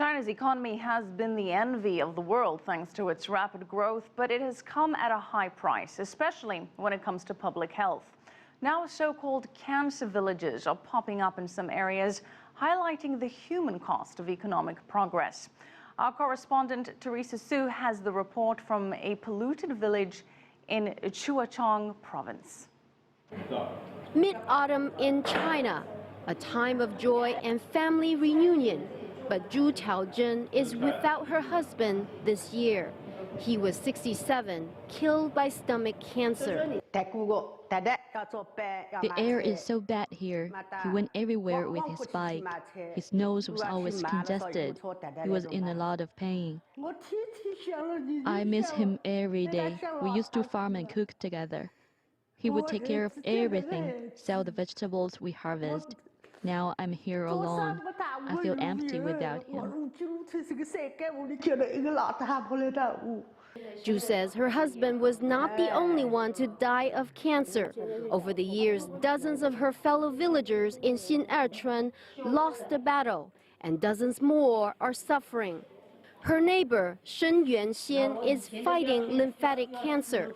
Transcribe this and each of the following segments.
China's economy has been the envy of the world thanks to its rapid growth, but it has come at a high price, especially when it comes to public health. Now, so-called cancer villages are popping up in some areas, highlighting the human cost of economic progress. Our correspondent Teressa has the report from a polluted village in Chuachong province. Mid-autumn in China, a time of joy and family reunion. But Zhu Tiaozhen is without her husband this year. He was 67, killed by stomach cancer. The air is so bad here. He went everywhere with his bike. His nose was always congested. He was in a lot of pain. I miss him every day. We used to farm and cook together. He would take care of everything, sell the vegetables we harvest. Now I'm here alone. I feel empty without him. Zhu says her husband was not the only one to die of cancer. Over the years, dozens of her fellow villagers in Xin lost the battle, and dozens more are suffering. Her neighbor, Shen Yuanxian, is fighting lymphatic cancer.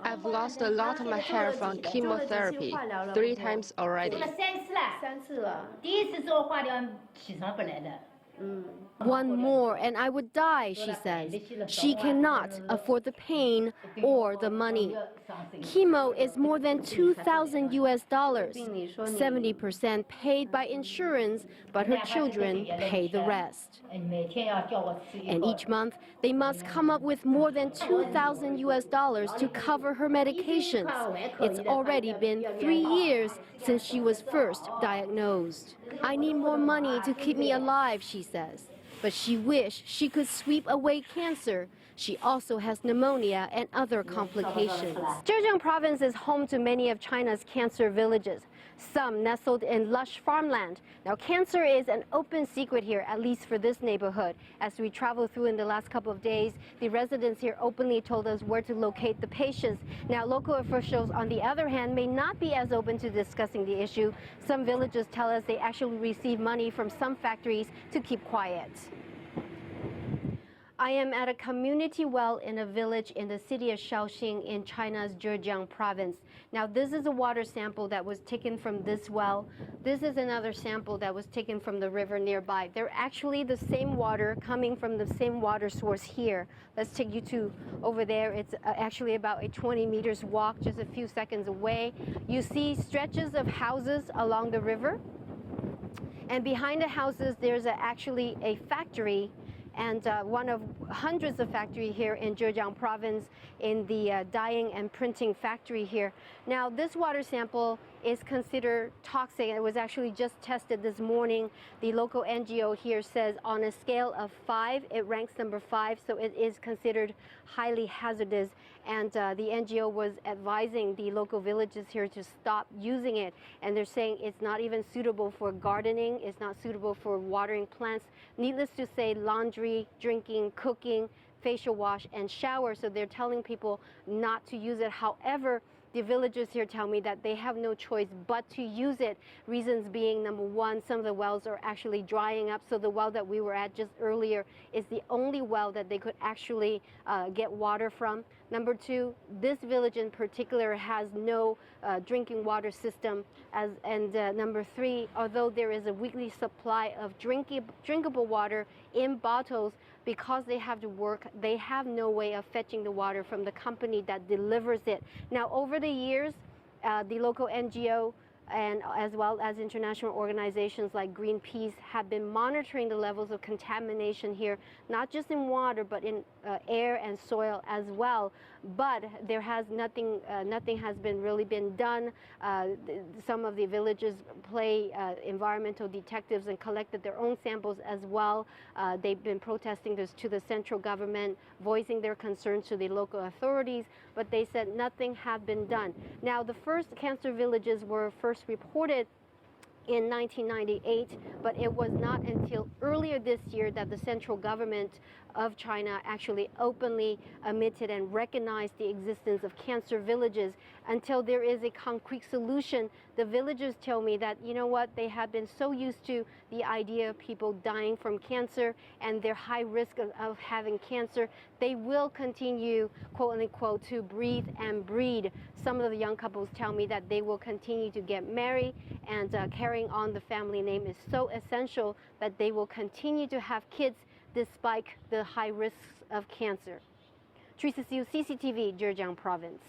I've lost a lot of my hair from chemotherapy 3 times already. One more and I would die, she says. She cannot afford the pain or the money. Chemo is more than $2,000 US, 70% paid by insurance, but her children pay the rest. And each month, they must come up with more than $2,000 US to cover her medications. It's already been 3 years since she was first diagnosed. I need more money to keep me alive, she says. But she wished she could sweep away cancer. She also has pneumonia and other complications. Zhejiang province is home to many of China's cancer villages, some nestled in lush farmland. Now, cancer is an open secret here, at least for this neighborhood. As we traveled through in the last couple of days, the residents here openly told us where to locate the patients. Now, local officials, on the other hand, may not be as open to discussing the issue. Some villagers tell us they actually receive money from some factories to keep quiet. I am at a community well in a village in the city of Shaoxing in China's Zhejiang province. Now, this is a water sample that was taken from this well. This is another sample that was taken from the river nearby. They're actually the same water coming from the same water source here. Let's take you to over there. It's actually about a 20 meters walk, just a few seconds away. You see stretches of houses along the river. And behind the houses, there's actually a factory, and one of hundreds of factories here in Zhejiang province in the dyeing and printing factory here. Now, this water sample is considered toxic. It was actually just tested this morning. The local NGO here says on a scale of 5, it ranks number 5, so it is considered highly hazardous. And the NGO was advising the local villages here to stop using it. And they're saying it's not even suitable for gardening, it's not suitable for watering plants. Needless to say, laundry, drinking, cooking, facial wash, and shower. So they're telling people not to use it. However, the villagers here tell me that they have no choice but to use it. Reasons being, number one, some of the wells are actually drying up. So the well that we were at just earlier is the only well that they could actually get water from. Number two, this village in particular has no drinking water system. Number three, although there is a weekly supply of drinkable water in bottles, because they have to work, they have no way of fetching the water from the company that delivers it. Now, over the years, the local NGO and as well as international organizations like Greenpeace have been monitoring the levels of contamination here, not just in water, but in air and soil as well. But there has nothing has really been done. Some of the villages play environmental detectives and collected their own samples as well. They've been protesting this to the central government, voicing their concerns to the local authorities, but they said nothing had been done. Now, the first cancer villages were first reported in 1998, but it was not until earlier this year that the central government of China actually openly admitted and recognized the existence of cancer villages. Until there is a concrete solution, the villagers tell me that, you know what, they have been so used to the idea of people dying from cancer and their high risk of having cancer, they will continue, quote unquote, to breathe and breed. Some of the young couples tell me that they will continue to get married, and carrying on the family name is so essential that they will continue to have kids despite the high risks of cancer. Teressa, CCTV, Zhejiang Province.